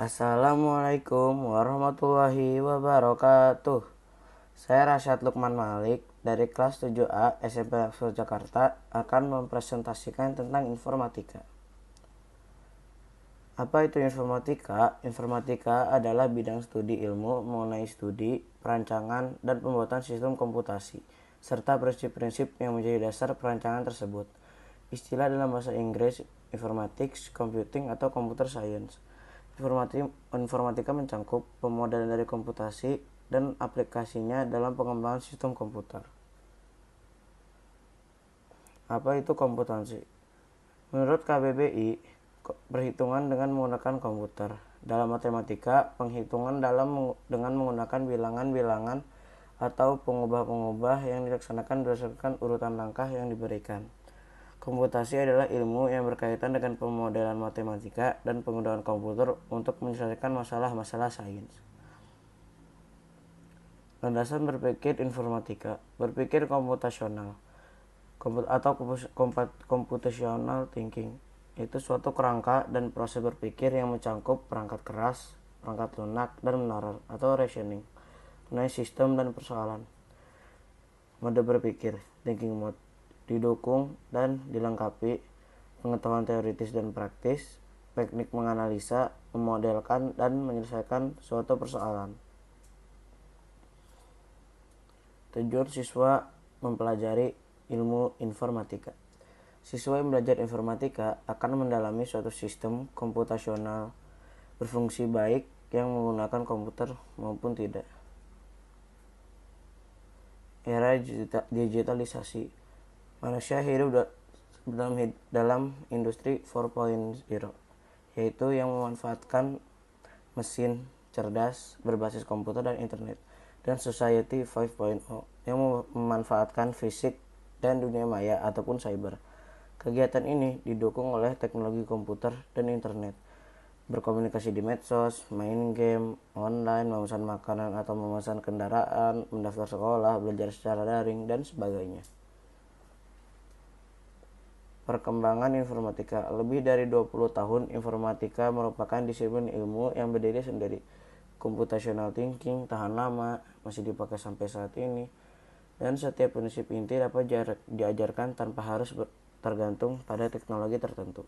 Assalamualaikum warahmatullahi wabarakatuh. Saya Rasyad Lukman Malik dari kelas 7A SMP Laksur Jakarta akan mempresentasikan tentang informatika. Apa itu informatika? Informatika adalah bidang studi ilmu mengenai studi, perancangan, dan pembuatan sistem komputasi, serta prinsip-prinsip yang menjadi dasar perancangan tersebut. Istilah dalam bahasa Inggris informatics, computing, atau computer science. Informatika mencakup pemodelan dari komputasi dan aplikasinya dalam pengembangan sistem komputer. Apa itu komputansi? Menurut KBBI, perhitungan dengan menggunakan komputer. Dalam matematika, penghitungan dengan menggunakan bilangan-bilangan atau pengubah-pengubah yang dilaksanakan berdasarkan urutan langkah yang diberikan. Komputasi adalah ilmu yang berkaitan dengan pemodelan matematika dan penggunaan komputer untuk menyelesaikan masalah-masalah sains. Landasan berpikir informatika, berpikir komputasional atau computational thinking itu suatu kerangka dan proses berpikir yang mencakup perangkat keras, perangkat lunak, dan menara atau reasoning mengenai sistem dan persoalan. Mode berpikir, thinking mode, didukung dan dilengkapi pengetahuan teoritis dan praktis, teknik menganalisa, memodelkan, dan menyelesaikan suatu persoalan. Tujuan siswa mempelajari ilmu informatika. Siswa yang belajar informatika akan mendalami suatu sistem komputasional berfungsi baik yang menggunakan komputer maupun tidak. Era digitalisasi. Manusia hidup dalam industri 4.0, yaitu yang memanfaatkan mesin cerdas berbasis komputer dan internet, dan Society 5.0 yang memanfaatkan fisik dan dunia maya ataupun cyber. Kegiatan ini didukung oleh teknologi komputer dan internet, berkomunikasi di medsos, main game, online, memesan makanan atau memesan kendaraan, mendaftar sekolah, belajar secara daring, dan sebagainya. Perkembangan informatika. Lebih dari 20 tahun, informatika merupakan disiplin ilmu yang berdiri sendiri. Computational thinking tahan lama, masih dipakai sampai saat ini, dan setiap prinsip inti dapat diajarkan tanpa harus tergantung pada teknologi tertentu.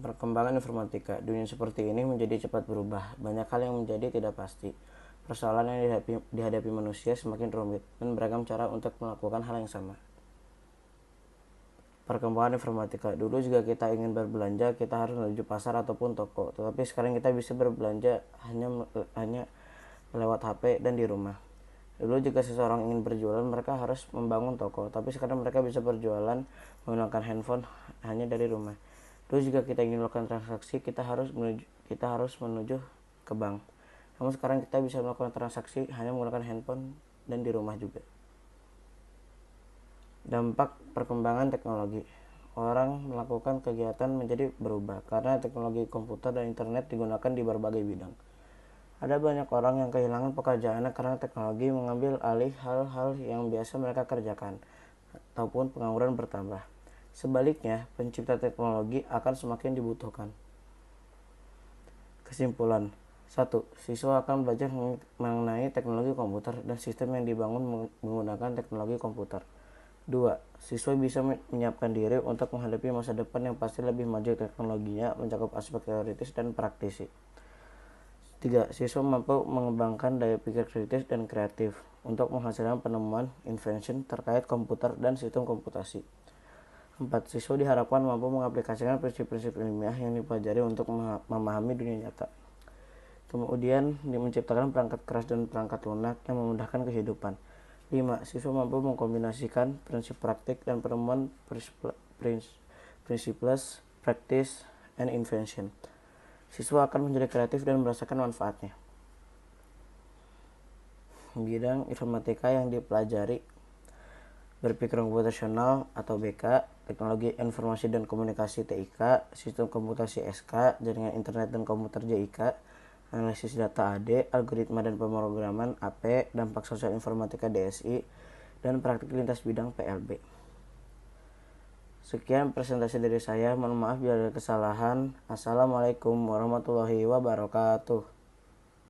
Perkembangan informatika. Dunia seperti ini menjadi cepat berubah. Banyak hal yang menjadi tidak pasti. Persoalan yang dihadapi manusia semakin rumit, dan beragam cara untuk melakukan hal yang sama. Perkembangan informatika. Dulu jika kita ingin berbelanja, kita harus menuju pasar ataupun toko. Tetapi sekarang kita bisa berbelanja hanya lewat HP dan di rumah. Dulu jika seseorang ingin berjualan, mereka harus membangun toko. Tapi sekarang mereka bisa berjualan menggunakan handphone hanya dari rumah. Dulu jika kita ingin melakukan transaksi, kita harus menuju ke bank. Namun sekarang kita bisa melakukan transaksi hanya menggunakan handphone dan di rumah juga. Dampak perkembangan teknologi. Orang melakukan kegiatan menjadi berubah karena teknologi komputer dan internet digunakan di berbagai bidang. Ada banyak orang yang kehilangan pekerjaannya karena teknologi mengambil alih hal-hal yang biasa mereka kerjakan, ataupun pengangguran bertambah. Sebaliknya, pencipta teknologi akan semakin dibutuhkan. Kesimpulan. 1. Siswa akan belajar mengenai teknologi komputer dan sistem yang dibangun menggunakan teknologi komputer. 2. Siswa bisa menyiapkan diri untuk menghadapi masa depan yang pasti lebih maju teknologinya, mencakup aspek teoritis dan praktisi. 3. Siswa mampu mengembangkan daya pikir kritis dan kreatif untuk menghasilkan penemuan invention terkait komputer dan sistem komputasi. 4. Siswa diharapkan mampu mengaplikasikan prinsip-prinsip ilmiah yang dipelajari untuk memahami dunia nyata. Kemudian menciptakan perangkat keras dan perangkat lunak yang memudahkan kehidupan. 5. Siswa mampu mengkombinasikan prinsip praktik dan penemuan principles, practice, and invention. Siswa akan menjadi kreatif dan merasakan manfaatnya. Bidang informatika yang dipelajari: berpikir komputasional atau BK, teknologi informasi dan komunikasi TIK, sistem komputasi SK, jaringan internet dan komputer JIK, analisis data AD, algoritma dan pemrograman AP, dampak sosial informatika DSI, dan praktik lintas bidang PLB. Sekian presentasi dari saya. Mohon maaf bila ada kesalahan. Assalamualaikum warahmatullahi wabarakatuh.